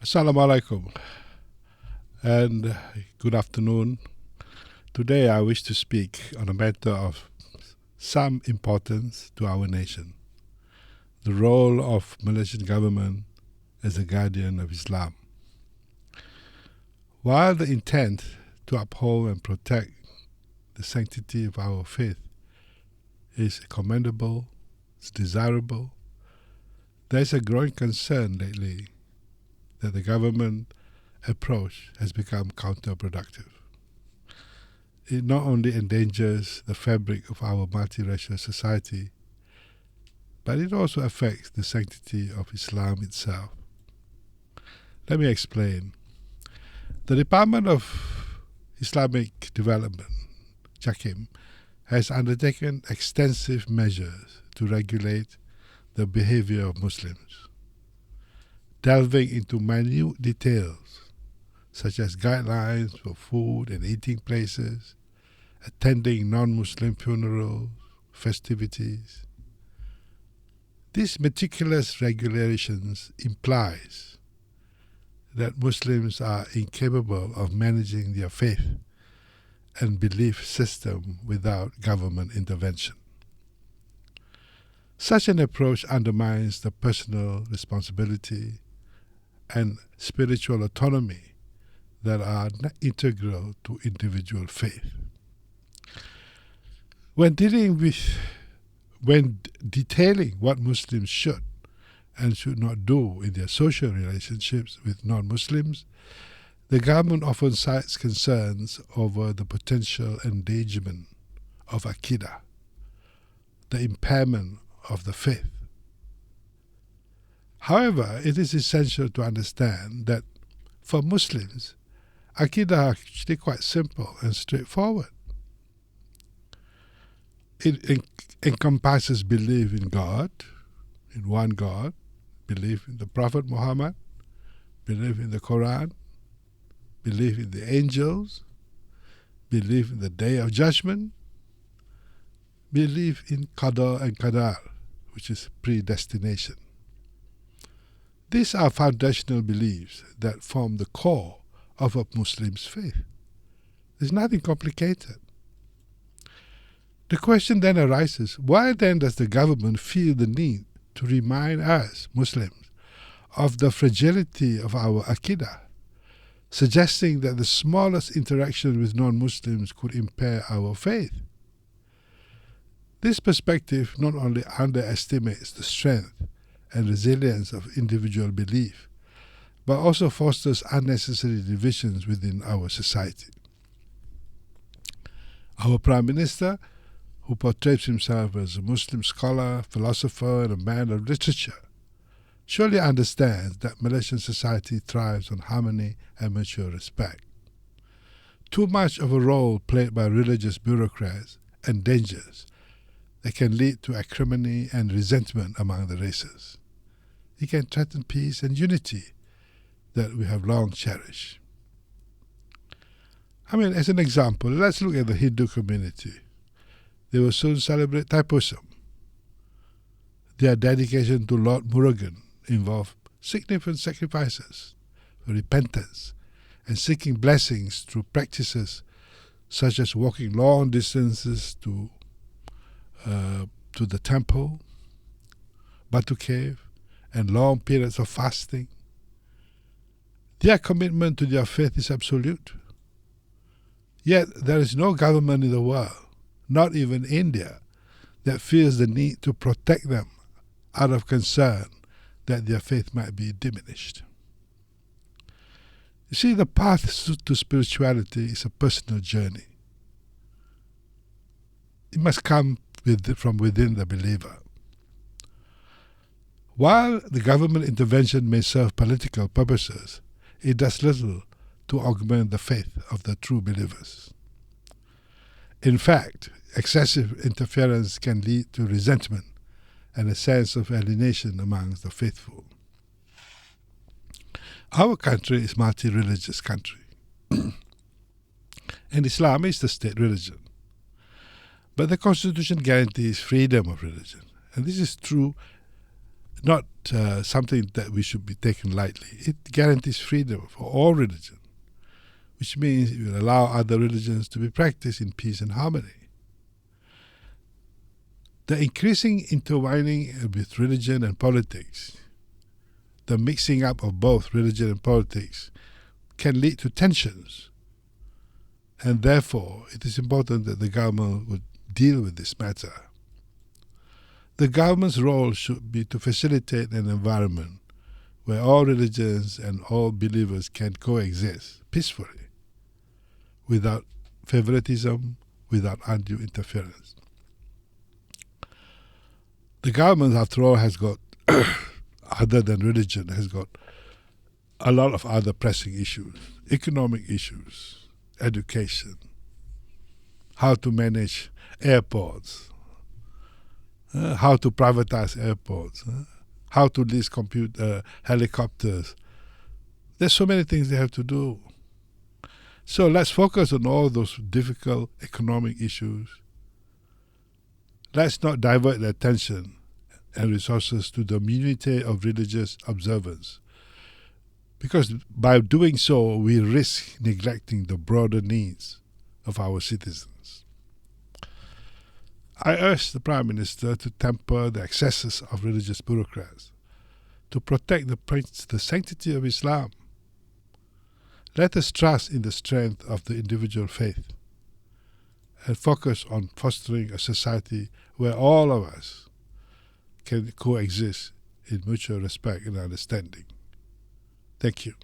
Assalamualaikum and good afternoon. Today I wish to speak on a matter of some importance to our nation, the role of Malaysian government as a guardian of Islam. While the intent to uphold and protect the sanctity of our faith is commendable, it's desirable, there is a growing concern lately that the government approach has become counterproductive. It not only endangers the fabric of our multiracial society, but it also affects the sanctity of Islam itself. Let me explain. The Department of Islamic Development, Jakim, has undertaken extensive measures to regulate the behavior of Muslims, delving into minute details such as guidelines for food and eating places, attending non-Muslim funerals, festivities. These meticulous regulations implies that Muslims are incapable of managing their faith and belief system without government intervention. Such an approach undermines the personal responsibility and spiritual autonomy that are integral to individual faith. When detailing what Muslims should and should not do in their social relationships with non-Muslims, the government often cites concerns over the potential endangerment of Aqidah, the impairment of the faith. However, it is essential to understand that for Muslims, Aqidah are actually quite simple and straightforward. It encompasses belief in God, in one God, belief in the Prophet Muhammad, belief in the Quran, belief in the angels, belief in the Day of Judgment, belief in Qada and Qadar, which is predestination. These are foundational beliefs that form the core of a Muslim's faith. There's nothing complicated. The question then arises, why then does the government feel the need to remind us, Muslims, of the fragility of our Aqidah, suggesting that the smallest interaction with non-Muslims could impair our faith? This perspective not only underestimates the strength and resilience of individual belief, but also fosters unnecessary divisions within our society. Our Prime Minister, who portrays himself as a Muslim scholar, philosopher, and a man of literature, surely understands that Malaysian society thrives on harmony and mutual respect. Too much of a role played by religious bureaucrats endangers that can lead to acrimony and resentment among the races. It can threaten peace and unity that we have long cherished. As an example, let's look at the Hindu community. They will soon celebrate Thaipusam. Their dedication to Lord Murugan involved significant sacrifices, repentance, and seeking blessings through practices such as walking long distances to the temple, Batu Cave, and long periods of fasting. Their commitment to their faith is absolute. Yet there is no government in the world, not even India, that feels the need to protect them out of concern that their faith might be diminished. You see, the path to spirituality is a personal journey. It must come from within the believer. While the government intervention may serve political purposes, it does little to augment the faith of the true believers. In fact, excessive interference can lead to resentment and a sense of alienation amongst the faithful. Our country is a multi-religious country, and Islam is the state religion. But the Constitution guarantees freedom of religion, and this is true not something that we should be taken lightly. It guarantees freedom for all religions, which means it will allow other religions to be practiced in peace and harmony. The increasing intertwining with religion and politics, the mixing up of both religion and politics, can lead to tensions. And therefore, it is important that the government would deal with this matter. The government's role should be to facilitate an environment where all religions and all believers can coexist peacefully, without favoritism, without undue interference. The government, after all, has got, other than religion, has got a lot of other pressing issues, economic issues, education, how to manage airports, how to privatize airports, how to lease helicopters. There's so many things they have to do. So let's focus on all those difficult economic issues. Let's not divert their attention and resources to the minutiae of religious observance, because by doing so, we risk neglecting the broader needs of our citizens. I urge the Prime Minister to temper the excesses of religious bureaucrats, to protect the sanctity of Islam. Let us trust in the strength of the individual faith and focus on fostering a society where all of us can coexist in mutual respect and understanding. Thank you.